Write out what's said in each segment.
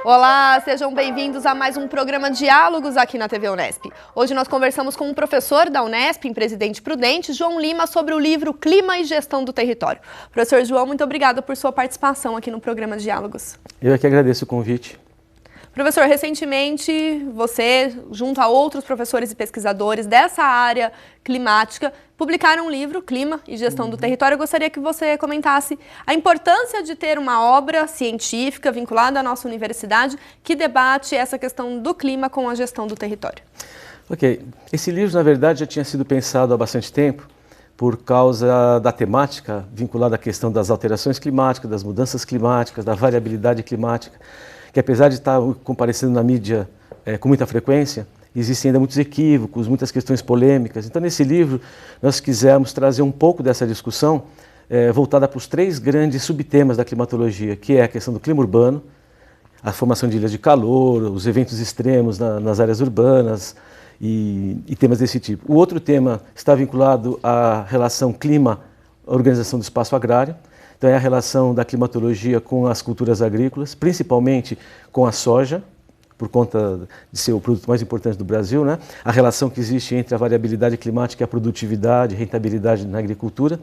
Olá, sejam bem-vindos a mais um programa Diálogos aqui na TV Unesp. Hoje nós conversamos com um professor da Unesp, em Presidente Prudente, João Lima, sobre o livro Clima e Gestão do Território. Professor João, muito obrigada por sua participação aqui no programa Diálogos. Eu é que agradeço o convite. Professor, recentemente você, junto a outros professores e pesquisadores dessa área climática, publicaram um livro, Clima e Gestão do Território. Eu gostaria que você comentasse a importância de ter uma obra científica vinculada à nossa universidade que debate essa questão do clima com a gestão do território. Ok. Esse livro, na verdade, já tinha sido pensado há bastante tempo por causa da temática vinculada à questão das alterações climáticas, das mudanças climáticas, da variabilidade climática, que apesar de estar comparecendo na mídia com muita frequência, existem ainda muitos equívocos, muitas questões polêmicas. Então, nesse livro, nós quisemos trazer um pouco dessa discussão voltada para os três grandes subtemas da climatologia, que é a questão do clima urbano, a formação de ilhas de calor, os eventos extremos nas áreas urbanas e temas desse tipo. O outro tema está vinculado à relação clima-organização do espaço agrário. Então, é a relação da climatologia com as culturas agrícolas, principalmente com a soja, por conta de ser o produto mais importante do Brasil, né? A relação que existe entre a variabilidade climática e a produtividade, rentabilidade na agricultura.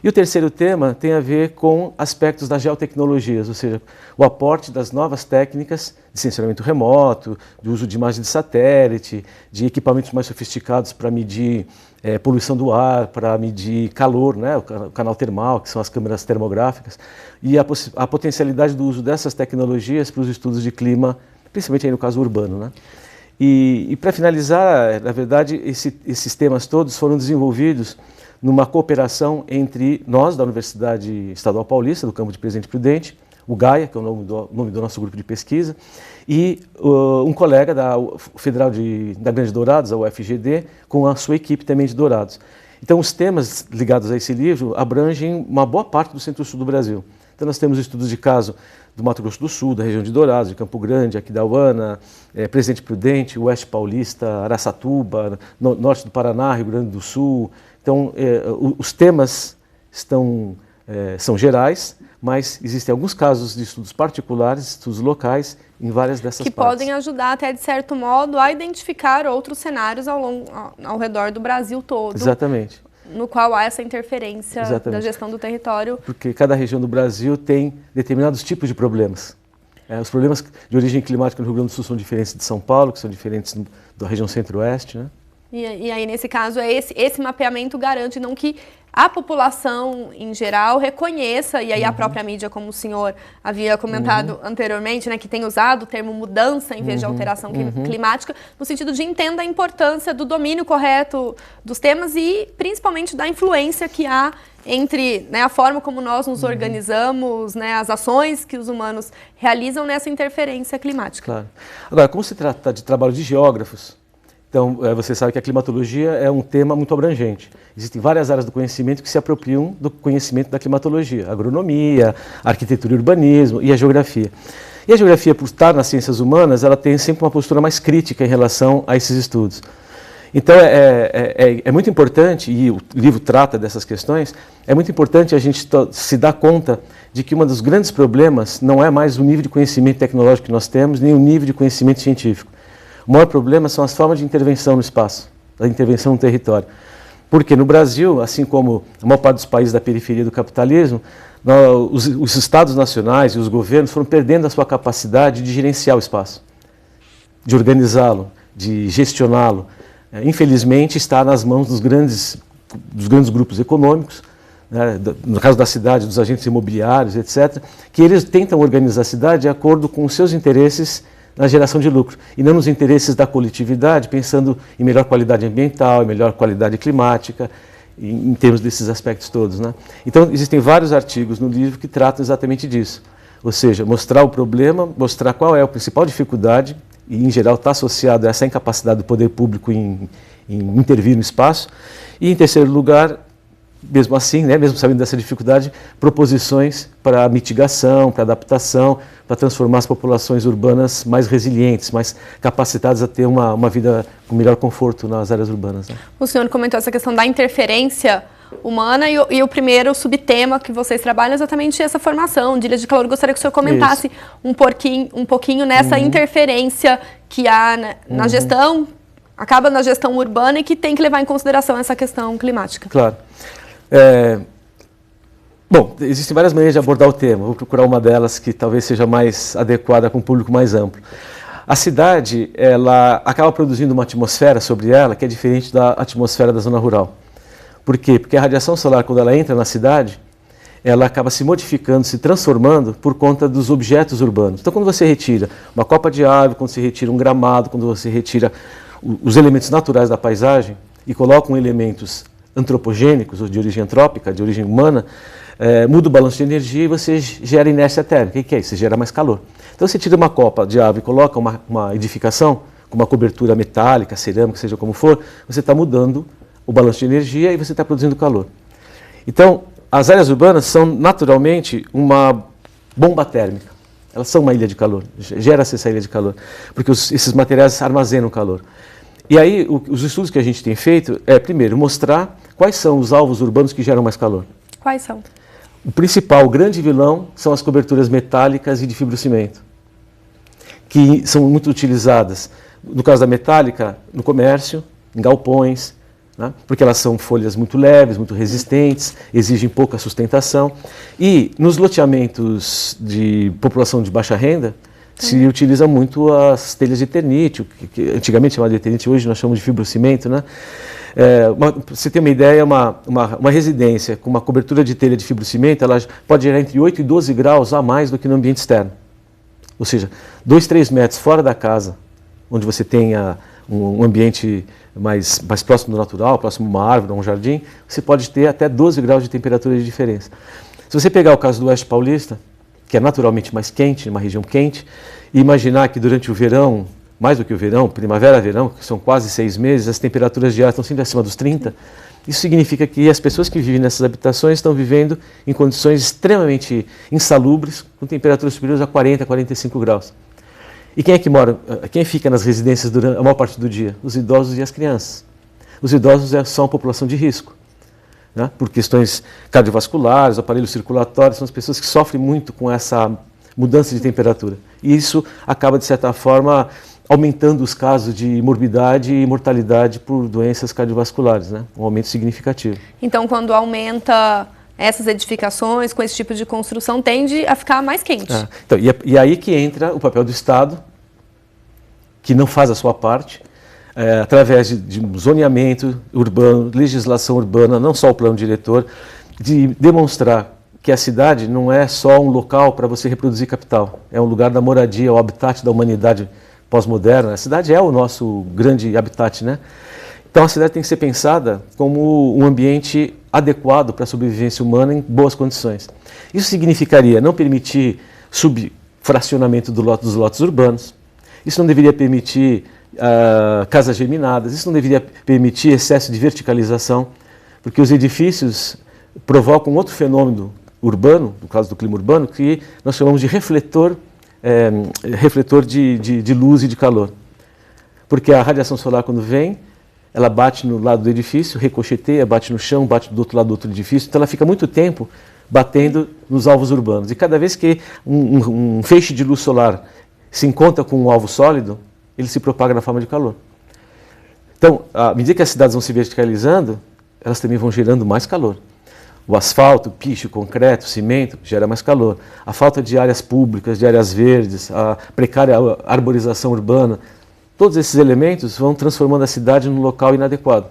E o terceiro tema tem a ver com aspectos das geotecnologias, ou seja, o aporte das novas técnicas de sensoramento remoto, do uso de imagem de satélite, de equipamentos mais sofisticados para medir poluição do ar, para medir calor, né, o canal termal, que são as câmeras termográficas, e a potencialidade do uso dessas tecnologias para os estudos de clima, principalmente aí no caso urbano, né? E para finalizar, na verdade, esses temas todos foram desenvolvidos numa cooperação entre nós, da Universidade Estadual Paulista, do campo de Presidente Prudente, o GAIA, que é o nome do nosso grupo de pesquisa, e um colega da Federal da Grande Dourados, a UFGD, com a sua equipe também de Dourados. Então, os temas ligados a esse livro abrangem uma boa parte do centro-sul do Brasil. Então, nós temos estudos de caso do Mato Grosso do Sul, da região de Dourados, de Campo Grande, Aquidauana, Presidente Prudente, Oeste Paulista, Araçatuba, Norte do Paraná, Rio Grande do Sul. Então, os temas são gerais, mas existem alguns casos de estudos particulares, estudos locais, em várias dessas partes. Que podem ajudar até, de certo modo, a identificar outros cenários ao redor do Brasil todo. Exatamente. No qual há essa interferência da gestão do território. Porque cada região do Brasil tem determinados tipos de problemas. Os problemas de origem climática no Rio Grande do Sul são diferentes de São Paulo, que são diferentes da região centro-oeste, né? E aí, nesse caso, esse mapeamento garante não que a população, em geral, reconheça, e aí a própria mídia, como o senhor havia comentado anteriormente, né, que tem usado o termo mudança em vez de alteração climática, no sentido de entenda a importância do domínio correto dos temas e, principalmente, da influência que há entre, né, a forma como nós nos organizamos, né, as ações que os humanos realizam nessa interferência climática. Claro. Agora, como se trata de trabalho de geógrafos, então, você sabe que a climatologia é um tema muito abrangente. Existem várias áreas do conhecimento que se apropriam do conhecimento da climatologia. A agronomia, a arquitetura e urbanismo e a geografia. E a geografia, por estar nas ciências humanas, ela tem sempre uma postura mais crítica em relação a esses estudos. Então, é muito importante, e o livro trata dessas questões, é muito importante a gente se dar conta de que um dos grandes problemas não é mais o nível de conhecimento tecnológico que nós temos, nem o nível de conhecimento científico. O maior problema são as formas de intervenção no espaço, a intervenção no território. Porque no Brasil, assim como a maior parte dos países da periferia do capitalismo, os estados nacionais e os governos foram perdendo a sua capacidade de gerenciar o espaço, de organizá-lo, de gestioná-lo. Infelizmente, está nas mãos dos grandes grupos econômicos, né, no caso da cidade, dos agentes imobiliários, etc., que eles tentam organizar a cidade de acordo com os seus interesses na geração de lucro, e não nos interesses da coletividade, pensando em melhor qualidade ambiental, em melhor qualidade climática, em termos desses aspectos todos, né? Então, existem vários artigos no livro que tratam exatamente disso, ou seja, mostrar o problema, mostrar qual é a principal dificuldade, e em geral está associado a essa incapacidade do poder público em intervir no espaço, e em terceiro lugar, mesmo assim, né, mesmo sabendo dessa dificuldade, proposições para mitigação, para adaptação, para transformar as populações urbanas mais resilientes, mais capacitadas a ter uma vida com melhor conforto nas áreas urbanas, né? O senhor comentou essa questão da interferência humana e o primeiro subtema que vocês trabalham é exatamente essa formação de ilha de calor. Eu gostaria que o senhor comentasse um pouquinho nessa interferência que há na gestão, acaba na gestão urbana e que tem que levar em consideração essa questão climática. Claro. Bom, existem várias maneiras de abordar o tema. Vou procurar uma delas que talvez seja mais adequada com um público mais amplo. A cidade, ela acaba produzindo uma atmosfera sobre ela que é diferente da atmosfera da zona rural. Por quê? Porque a radiação solar, quando ela entra na cidade, ela acaba se modificando, se transformando por conta dos objetos urbanos. Então, quando você retira uma copa de árvore, quando você retira um gramado, quando você retira os elementos naturais da paisagem e colocam elementos antropogênicos, ou de origem antrópica, de origem humana, muda o balanço de energia e você gera inércia térmica. O que é isso? Você gera mais calor. Então, você tira uma copa de árvore e coloca uma edificação com uma cobertura metálica, cerâmica, seja como for, você está mudando o balanço de energia e você está produzindo calor. Então, as áreas urbanas são naturalmente uma bomba térmica. Elas são uma ilha de calor, gera-se essa ilha de calor, porque esses materiais armazenam calor. E aí, os estudos que a gente tem feito é, primeiro, mostrar quais são os alvos urbanos que geram mais calor. Quais são? O principal, o grande vilão, são as coberturas metálicas e de fibrocimento, que são muito utilizadas, no caso da metálica, no comércio, em galpões, né? Porque elas são folhas muito leves, muito resistentes, exigem pouca sustentação. E nos loteamentos de população de baixa renda, se utiliza muito as telhas de eternite, que antigamente chamava de eternite, hoje nós chamamos de fibrocimento, né? Para você ter uma ideia, uma residência com uma cobertura de telha de fibrocimento, ela pode gerar entre 8 e 12 graus a mais do que no ambiente externo. Ou seja, 2, 3 metros fora da casa, onde você tenha um ambiente mais próximo do natural, próximo a uma árvore, a um jardim, você pode ter até 12 graus de temperatura de diferença. Se você pegar o caso do Oeste Paulista, que é naturalmente mais quente, uma região quente, e imaginar que durante o verão, mais do que o verão, primavera, verão, que são quase 6 meses, as temperaturas diárias estão sempre acima dos 30, isso significa que as pessoas que vivem nessas habitações estão vivendo em condições extremamente insalubres, com temperaturas superiores a 40, 45 graus. E quem é que mora, quem fica nas residências durante a maior parte do dia? Os idosos e as crianças. Os idosos são a população de risco, né? Por questões cardiovasculares, aparelho circulatório, são as pessoas que sofrem muito com essa mudança de temperatura. E isso acaba, de certa forma, aumentando os casos de morbidade e mortalidade por doenças cardiovasculares, né? Um aumento significativo. Então, quando aumenta essas edificações com esse tipo de construção, tende a ficar mais quente. Então, e aí que entra o papel do Estado, que não faz a sua parte, através de um zoneamento urbano, legislação urbana, não só o plano diretor, de demonstrar que a cidade não é só um local para você reproduzir capital, é um lugar da moradia, o habitat da humanidade pós-moderna. A cidade é o nosso grande habitat, né? Então a cidade tem que ser pensada como um ambiente adequado para a sobrevivência humana em boas condições. Isso significaria não permitir subfracionamento dos lotes urbanos, isso não deveria permitir casas geminadas, isso não deveria permitir excesso de verticalização, porque os edifícios provocam outro fenômeno urbano, no caso do clima urbano, que nós chamamos de refletor de luz e de calor. Porque a radiação solar, quando vem, ela bate no lado do edifício, ricocheteia, bate no chão, bate do outro lado do outro edifício, então ela fica muito tempo batendo nos alvos urbanos. E cada vez que um feixe de luz solar se encontra com um alvo sólido, ele se propaga na forma de calor. Então, à medida que as cidades vão se verticalizando, elas também vão gerando mais calor. O asfalto, o picho, o concreto, o cimento gera mais calor. A falta de áreas públicas, de áreas verdes, a precária arborização urbana, todos esses elementos vão transformando a cidade num local inadequado,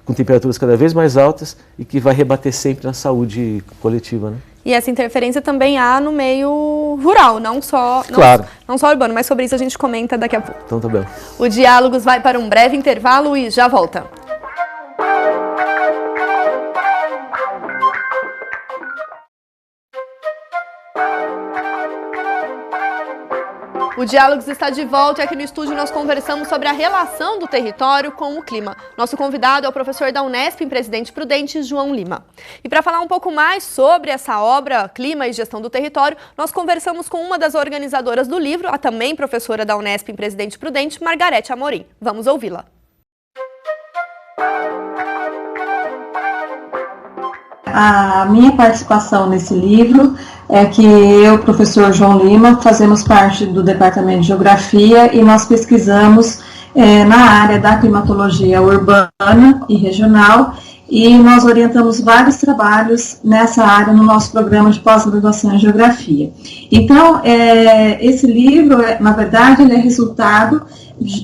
com temperaturas cada vez mais altas e que vai rebater sempre na saúde coletiva, né? E essa interferência também há no meio rural, não só urbano, mas sobre isso a gente comenta daqui a pouco. Então tá bem. O Diálogos vai para um breve intervalo e já volta. O Diálogos está de volta e aqui no estúdio nós conversamos sobre a relação do território com o clima. Nosso convidado é o professor da Unesp em Presidente Prudente, João Lima. E para falar um pouco mais sobre essa obra Clima e Gestão do Território, nós conversamos com uma das organizadoras do livro, a também professora da Unesp em Presidente Prudente, Margarete Amorim. Vamos ouvi-la. a minha participação nesse livro é que eu, professor João Lima, fazemos parte do Departamento de Geografia e nós pesquisamos na área da climatologia urbana e regional, e nós orientamos vários trabalhos nessa área no nosso programa de pós-graduação em Geografia. Então, esse livro, na verdade, ele é resultado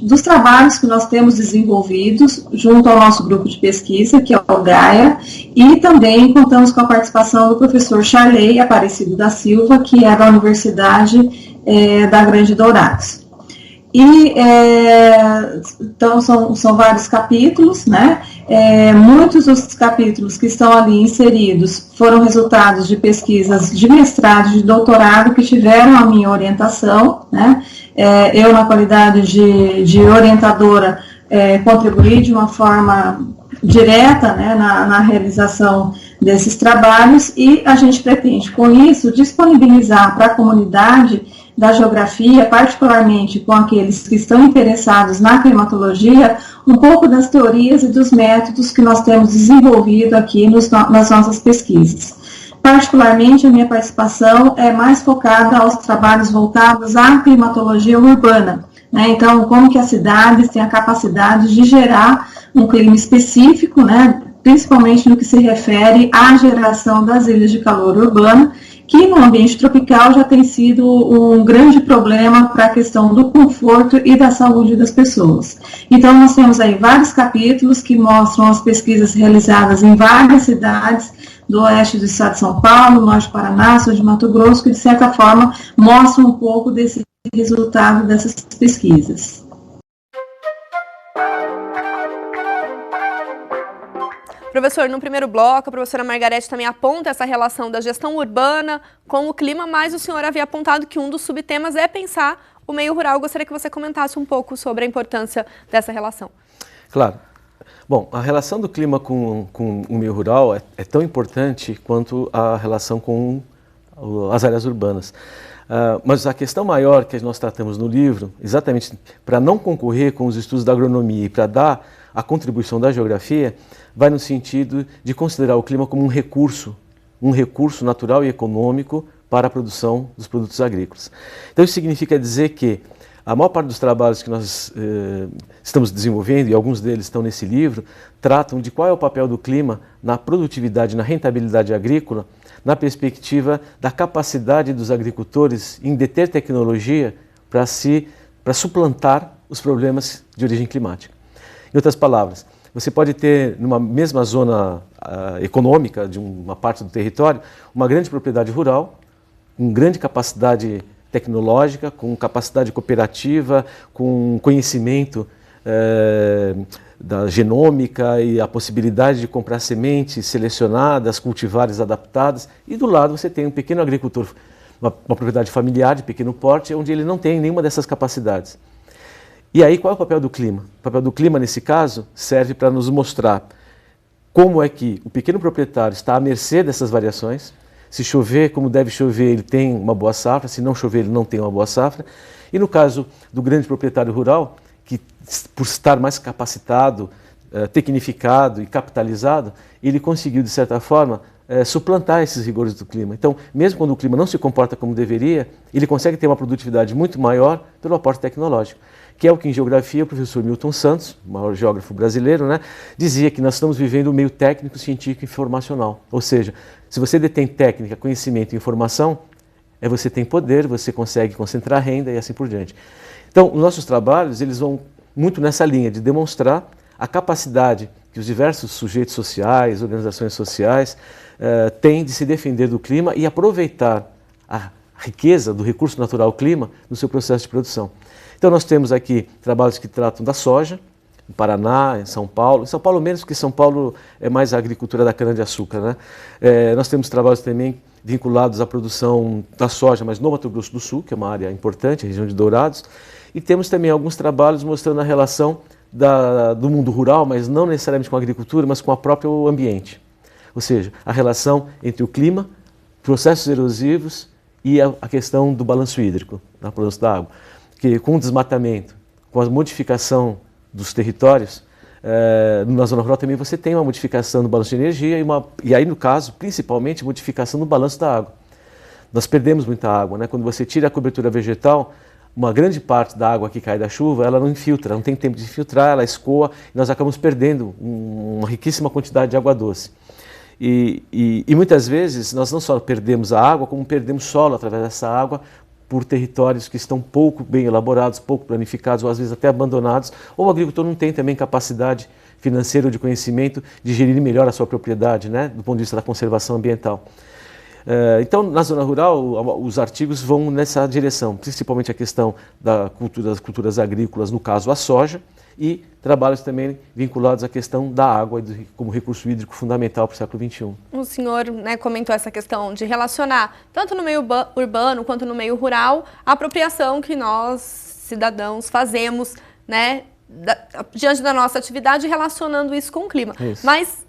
dos trabalhos que nós temos desenvolvidos junto ao nosso grupo de pesquisa, que é o GAIA, e também contamos com a participação do professor Charley Aparecido da Silva, que é da Universidade da Grande Dourados. E, então, são vários capítulos, né? Muitos dos capítulos que estão ali inseridos foram resultados de pesquisas de mestrado, de doutorado, que tiveram a minha orientação, né? Eu, na qualidade de orientadora, contribuí de uma forma direta, né, na realização desses trabalhos, e a gente pretende, com isso, disponibilizar para a comunidade da geografia, particularmente com aqueles que estão interessados na climatologia, um pouco das teorias e dos métodos que nós temos desenvolvido aqui nas nossas pesquisas. Particularmente, a minha participação é mais focada aos trabalhos voltados à climatologia urbana, né? Então, como que as cidades têm a capacidade de gerar um clima específico, né? Principalmente no que se refere à geração das ilhas de calor urbana, que no ambiente tropical já tem sido um grande problema para a questão do conforto e da saúde das pessoas. Então, nós temos aí vários capítulos que mostram as pesquisas realizadas em várias cidades do oeste do estado de São Paulo, norte do Paraná, sul de Mato Grosso, que de certa forma mostram um pouco desse resultado dessas pesquisas. Professor, no primeiro bloco, a professora Margarete também aponta essa relação da gestão urbana com o clima, mas o senhor havia apontado que um dos subtemas é pensar o meio rural. Eu gostaria que você comentasse um pouco sobre a importância dessa relação. Claro. Bom, a relação do clima com o meio rural é tão importante quanto a relação com as áreas urbanas. Mas a questão maior que nós tratamos no livro, exatamente para não concorrer com os estudos da agronomia e para dar a contribuição da geografia, vai no sentido de considerar o clima como um recurso natural e econômico para a produção dos produtos agrícolas. Então isso significa dizer que a maior parte dos trabalhos que nós estamos desenvolvendo, e alguns deles estão nesse livro, tratam de qual é o papel do clima na produtividade, na rentabilidade agrícola, na perspectiva da capacidade dos agricultores em deter tecnologia para suplantar os problemas de origem climática. Em outras palavras, você pode ter, numa mesma zona econômica de uma parte do território, uma grande propriedade rural, com grande capacidade tecnológica, com capacidade cooperativa, com conhecimento da genômica e a possibilidade de comprar sementes selecionadas, cultivares adaptadas, e do lado você tem um pequeno agricultor, uma propriedade familiar de pequeno porte, onde ele não tem nenhuma dessas capacidades. E aí, qual é o papel do clima? O papel do clima, nesse caso, serve para nos mostrar como é que o pequeno proprietário está à mercê dessas variações. Se chover como deve chover, ele tem uma boa safra, se não chover, ele não tem uma boa safra. E no caso do grande proprietário rural, que por estar mais capacitado, tecnificado e capitalizado, ele conseguiu, de certa forma, suplantar esses rigores do clima. Então, mesmo quando o clima não se comporta como deveria, ele consegue ter uma produtividade muito maior pelo aporte tecnológico, que é o que em geografia o professor Milton Santos, o maior geógrafo brasileiro, né, dizia que nós estamos vivendo um meio técnico, científico e informacional. Ou seja, se você detém técnica, conhecimento e informação, você tem poder, você consegue concentrar renda e assim por diante. Então, os nossos trabalhos eles vão muito nessa linha de demonstrar a capacidade que os diversos sujeitos sociais, organizações sociais, têm de se defender do clima e aproveitar a riqueza do recurso natural clima no seu processo de produção. Então nós temos aqui trabalhos que tratam da soja, no Paraná, em São Paulo menos, porque São Paulo é mais a agricultura da cana-de-açúcar, né? Nós temos trabalhos também vinculados à produção da soja, mas no Mato Grosso do Sul, que é uma área importante, a região de Dourados, e temos também alguns trabalhos mostrando a relação do mundo rural, mas não necessariamente com a agricultura, mas com o próprio ambiente. Ou seja, a relação entre o clima, processos erosivos e a questão do balanço hídrico, do balanço da água. Que com o desmatamento, com a modificação dos territórios, Na zona rural também você tem uma modificação no balanço de energia e aí, no caso, principalmente, modificação no balanço da água. Nós perdemos muita água, né? Quando você tira a cobertura vegetal, uma grande parte da água que cai da chuva, ela não infiltra, não tem tempo de filtrar, ela escoa e nós acabamos perdendo uma riquíssima quantidade de água doce. E muitas vezes nós não só perdemos a água, como perdemos solo através dessa água por territórios que estão pouco bem elaborados, pouco planificados, ou às vezes até abandonados, ou o agricultor não tem também capacidade financeira ou de conhecimento de gerir melhor a sua propriedade, né, do ponto de vista da conservação ambiental. Então, na zona rural, os artigos vão nessa direção, principalmente a questão das culturas agrícolas, no caso a soja, e trabalhos também vinculados à questão da água como recurso hídrico fundamental para o século XXI. O senhor, né, comentou essa questão de relacionar, tanto no meio urbano quanto no meio rural, a apropriação que nós, cidadãos, fazemos, né, diante da nossa atividade, relacionando isso com o clima. Isso. Mas,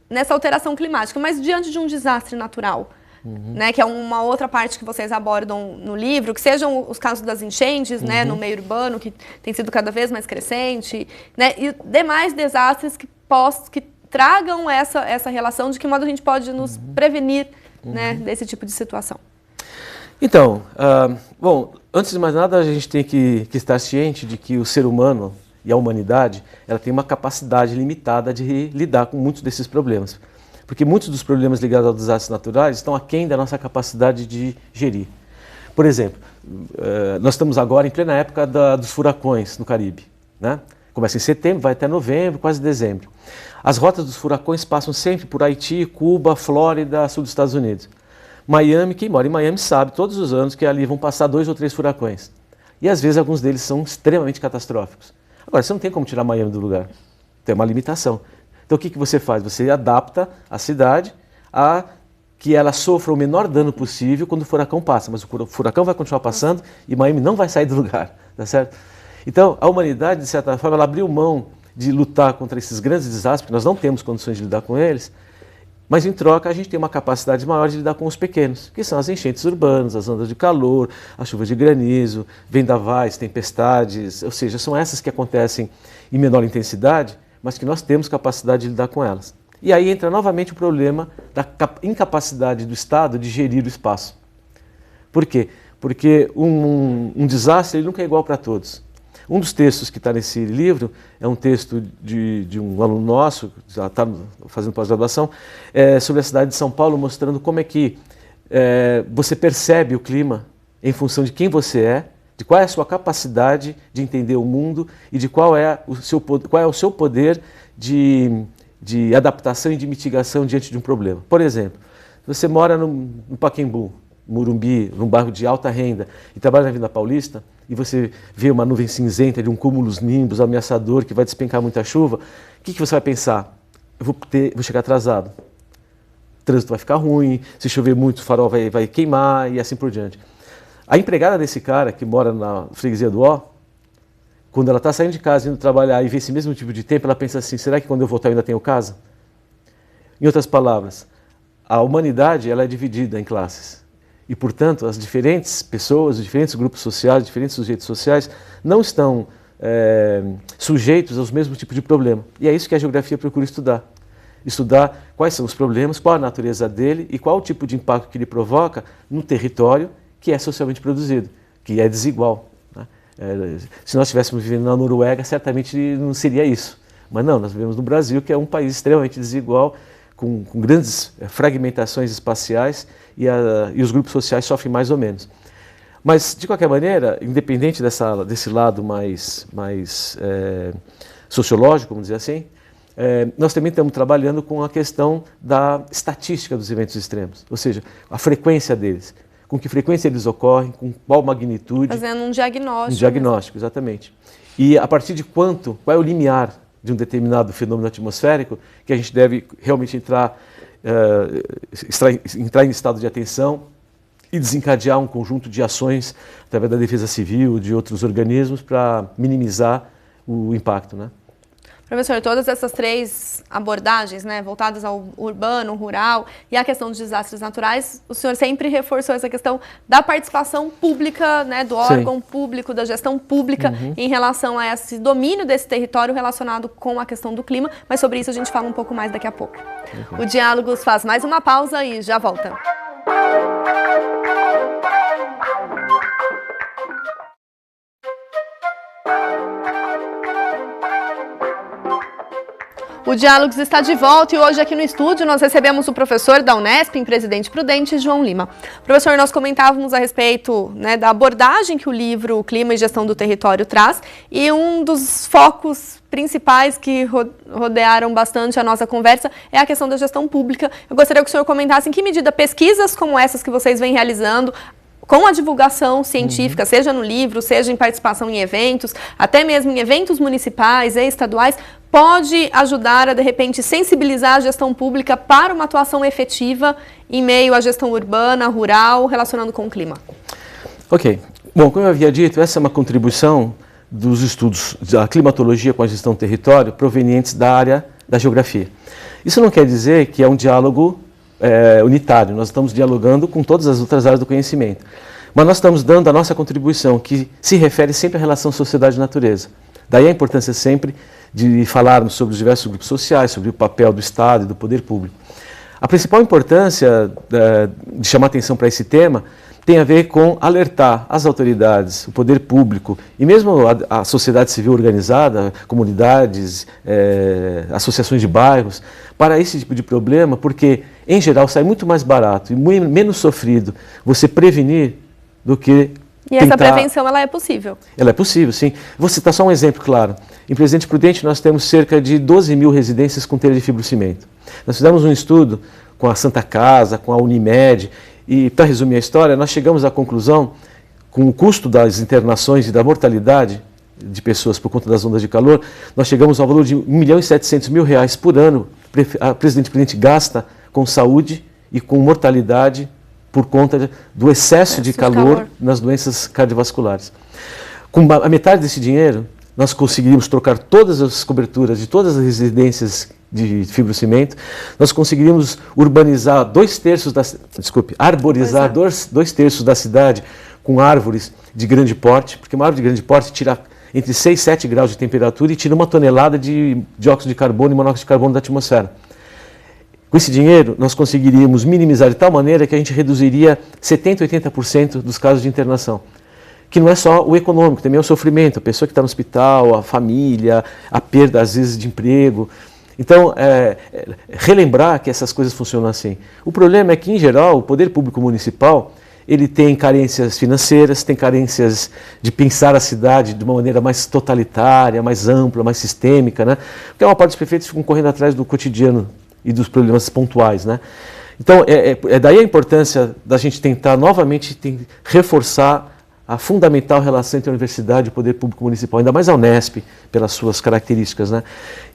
nessa alteração climática, mas diante de um desastre natural, né, que é uma outra parte que vocês abordam no livro, que sejam os casos das enchentes, né, no meio urbano, que tem sido cada vez mais crescente, né, e demais desastres que tragam essa relação, de que modo a gente pode nos prevenir, né, desse tipo de situação. Então, bom, antes de mais nada, a gente tem que estar ciente de que o ser humano e a humanidade, ela tem uma capacidade limitada de lidar com muitos desses problemas. Porque muitos dos problemas ligados aos desastres naturais estão aquém da nossa capacidade de gerir. Por exemplo, nós estamos agora em plena época dos furacões no Caribe, né? Começa em setembro, vai até novembro, quase dezembro. As rotas dos furacões passam sempre por Haiti, Cuba, Flórida, sul dos Estados Unidos. Miami, quem mora em Miami sabe todos os anos que ali vão passar 2 ou 3 furacões. E às vezes alguns deles são extremamente catastróficos. Agora, você não tem como tirar Miami do lugar. Tem uma limitação. Então, o que você faz? Você adapta a cidade a que ela sofra o menor dano possível quando o furacão passa. Mas o furacão vai continuar passando e Miami não vai sair do lugar, tá certo? Então, a humanidade, de certa forma, ela abriu mão de lutar contra esses grandes desastres, porque nós não temos condições de lidar com eles, mas em troca a gente tem uma capacidade maior de lidar com os pequenos, que são as enchentes urbanas, as ondas de calor, as chuvas de granizo, vendavais, tempestades, ou seja, são essas que acontecem em menor intensidade, mas que nós temos capacidade de lidar com elas. E aí entra novamente o problema da incapacidade do Estado de gerir o espaço. Por quê? Porque um desastre ele nunca é igual para todos. Um dos textos que está nesse livro é um texto de um aluno nosso, que já está fazendo pós-graduação, sobre a cidade de São Paulo, mostrando como é que você percebe o clima em função de quem você é, de qual é a sua capacidade de entender o mundo e de qual é o seu poder de adaptação e de mitigação diante de um problema. Por exemplo, você mora no Pacaembu, Morumbi, num bairro de alta renda, e trabalha na Avenida Paulista, e você vê uma nuvem cinzenta de um cúmulos nimbus ameaçador que vai despencar muita chuva, o que você vai pensar? Eu vou chegar atrasado. O trânsito vai ficar ruim, se chover muito o farol vai queimar e assim por diante. A empregada desse cara, que mora na freguesia do Ó, quando ela está saindo de casa, indo trabalhar e vê esse mesmo tipo de tempo, ela pensa assim, será que quando eu voltar eu ainda tenho casa? Em outras palavras, a humanidade ela é dividida em classes. E, portanto, as diferentes pessoas, os diferentes grupos sociais, os diferentes sujeitos sociais não estão sujeitos aos mesmos tipos de problema. E é isso que a geografia procura estudar. Estudar quais são os problemas, qual a natureza dele e qual o tipo de impacto que ele provoca no território que é socialmente produzido, que é desigual. Né? Se nós estivéssemos vivendo na Noruega, certamente não seria isso. Mas não, nós vivemos no Brasil, que é um país extremamente desigual, com grandes fragmentações espaciais e os grupos sociais sofrem mais ou menos. Mas, de qualquer maneira, independente desse lado mais sociológico, vamos dizer assim, nós também estamos trabalhando com a questão da estatística dos eventos extremos, ou seja, a frequência deles, com que frequência eles ocorrem, com qual magnitude. Fazendo um diagnóstico. Um diagnóstico, exatamente. E a partir de qual é o limiar de um determinado fenômeno atmosférico que a gente deve realmente entrar em estado de atenção e desencadear um conjunto de ações através da defesa civil, de outros organismos, para minimizar o impacto, né? Professor, todas essas 3 abordagens, né, voltadas ao urbano, rural e à questão dos desastres naturais, o senhor sempre reforçou essa questão da participação pública, né, do órgão público, da gestão pública em relação a esse domínio desse território relacionado com a questão do clima, mas sobre isso a gente fala um pouco mais daqui a pouco. O Diálogos faz mais uma pausa e já volta. O Diálogos está de volta e hoje aqui no estúdio nós recebemos o professor da Unesp, em Presidente Prudente, João Lima. Professor, nós comentávamos a respeito, né, da abordagem que o livro Clima e Gestão do Território traz, e um dos focos principais que rodearam bastante a nossa conversa é a questão da gestão pública. Eu gostaria que o senhor comentasse em que medida pesquisas como essas que vocês vêm realizando, com a divulgação científica, seja no livro, seja em participação em eventos, até mesmo em eventos municipais e estaduais, pode ajudar a, de repente, sensibilizar a gestão pública para uma atuação efetiva em meio à gestão urbana, rural, relacionando com o clima? Ok. Bom, como eu havia dito, essa é uma contribuição dos estudos da climatologia com a gestão do território provenientes da área da geografia. Isso não quer dizer que é um diálogo unitário, nós estamos dialogando com todas as outras áreas do conhecimento. Mas nós estamos dando a nossa contribuição, que se refere sempre à relação sociedade-natureza. Daí a importância sempre de falarmos sobre os diversos grupos sociais, sobre o papel do Estado e do poder público. A principal importância de chamar atenção para esse tema tem a ver com alertar as autoridades, o poder público e mesmo a sociedade civil organizada, comunidades, associações de bairros, para esse tipo de problema, porque, em geral, sai muito mais barato e menos sofrido você prevenir do que E essa prevenção, ela é possível? Ela é possível, sim. Vou citar só um exemplo claro. Em Presidente Prudente, nós temos cerca de 12 mil residências com telha de fibrocimento. Nós fizemos um estudo com a Santa Casa, com a Unimed, e, para resumir a história, nós chegamos à conclusão, com o custo das internações e da mortalidade de pessoas por conta das ondas de calor, nós chegamos ao valor de R$1.700.000 por ano. A Presidente Prudente gasta com saúde e com mortalidade por conta do excesso de calor nas doenças cardiovasculares. Com a metade desse dinheiro, nós conseguiríamos trocar todas as coberturas de todas as residências de fibrocimento, nós conseguiríamos urbanizar arborizar dois terços da cidade com árvores de grande porte, porque uma árvore de grande porte tira entre 6 e 7 graus de temperatura e tira 1 tonelada de dióxido de carbono e monóxido de carbono da atmosfera. Com esse dinheiro, nós conseguiríamos minimizar de tal maneira que a gente reduziria 70% a 80% dos casos de internação. Que não é só o econômico, também é o sofrimento, a pessoa que está no hospital, a família, a perda, às vezes, de emprego. Então, relembrar que essas coisas funcionam assim. O problema é que, em geral, o poder público municipal, ele tem carências financeiras, tem carências de pensar a cidade de uma maneira mais totalitária, mais ampla, mais sistêmica, né? Porque a maior parte dos prefeitos ficam correndo atrás do cotidiano e dos problemas pontuais, né? Então, daí a importância da gente tentar novamente reforçar a fundamental relação entre a universidade e o poder público municipal, ainda mais a Unesp, pelas suas características, né?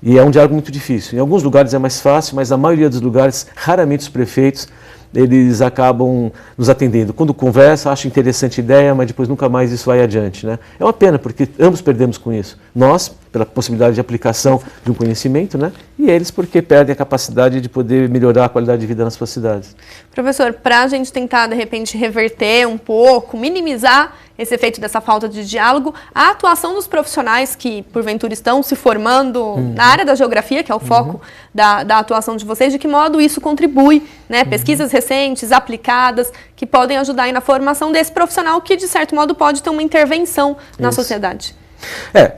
E é um diálogo muito difícil. Em alguns lugares é mais fácil, mas na maioria dos lugares, raramente os prefeitos, eles acabam nos atendendo. Quando conversa, acham interessante a ideia, mas depois nunca mais isso vai adiante, né? É uma pena, porque ambos perdemos com isso. Nós, pela possibilidade de aplicação de um conhecimento, né? E eles, porque perdem a capacidade de poder melhorar a qualidade de vida nas suas cidades. Professor, para a gente tentar, de repente, reverter um pouco, minimizar esse efeito dessa falta de diálogo, a atuação dos profissionais que, porventura, estão se formando na área da geografia, que é o foco da atuação de vocês, de que modo isso contribui, né? Pesquisas recentes, aplicadas, que podem ajudar aí na formação desse profissional que, de certo modo, pode ter uma intervenção na sociedade.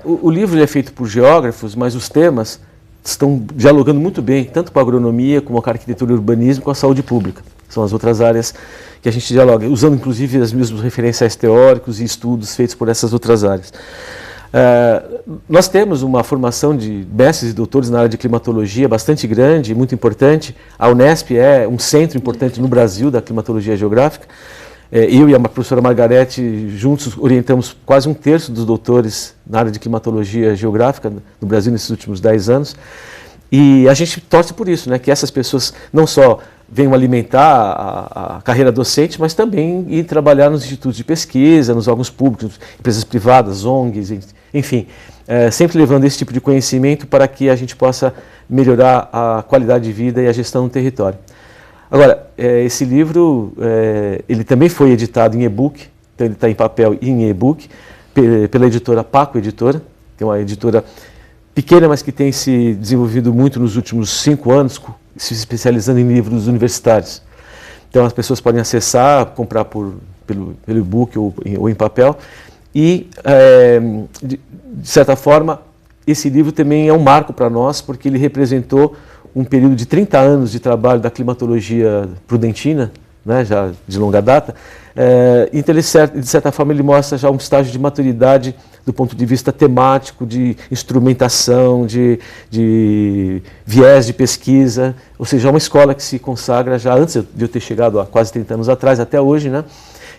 O livro é feito por geógrafos, mas os temas estão dialogando muito bem, tanto com a agronomia, como com a arquitetura e urbanismo, com a saúde pública. São as outras áreas que a gente dialoga, usando inclusive os mesmos referenciais teóricos e estudos feitos por essas outras áreas. Nós temos uma formação de mestres e doutores na área de climatologia bastante grande e muito importante. A Unesp é um centro importante no Brasil da climatologia geográfica. Eu e a professora Margarete juntos orientamos quase 1/3 dos doutores na área de climatologia geográfica no Brasil nesses últimos 10 anos. E a gente torce por isso, né, que essas pessoas não só venham alimentar a carreira docente, mas também ir trabalhar nos institutos de pesquisa, nos órgãos públicos, empresas privadas, ONGs, enfim, sempre levando esse tipo de conhecimento para que a gente possa melhorar a qualidade de vida e a gestão do território. Agora, esse livro, ele também foi editado em e-book, então ele está em papel e em e-book, pela editora Paco Editora, que é uma editora pequena, mas que tem se desenvolvido muito nos últimos 5 anos, se especializando em livros universitários. Então as pessoas podem acessar, comprar pelo e-book ou em papel. E, de certa forma, esse livro também é um marco para nós, porque ele representou um período de 30 anos de trabalho da climatologia prudentina, né, já de longa data. Então, ele, de certa forma, ele mostra já um estágio de maturidade do ponto de vista temático, de instrumentação, de viés de pesquisa, ou seja, é uma escola que se consagra já antes de eu ter chegado há quase 30 anos atrás, até hoje, né?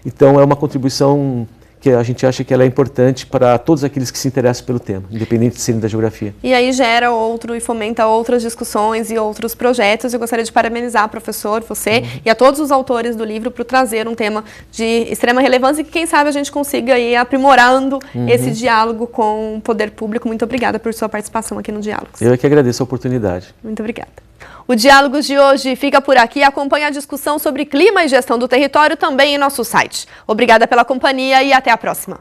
Então é uma contribuição que a gente acha que ela é importante para todos aqueles que se interessam pelo tema, independente de serem da geografia. E aí gera outro e fomenta outras discussões e outros projetos. Eu gostaria de parabenizar, professor, você e a todos os autores do livro por trazer um tema de extrema relevância e que, quem sabe, a gente consiga ir aprimorando esse diálogo com o poder público. Muito obrigada por sua participação aqui no Diálogos. Eu é que agradeço a oportunidade. Muito obrigada. O Diálogos de hoje fica por aqui. Acompanhe a discussão sobre clima e gestão do território também em nosso site. Obrigada pela companhia e até a próxima.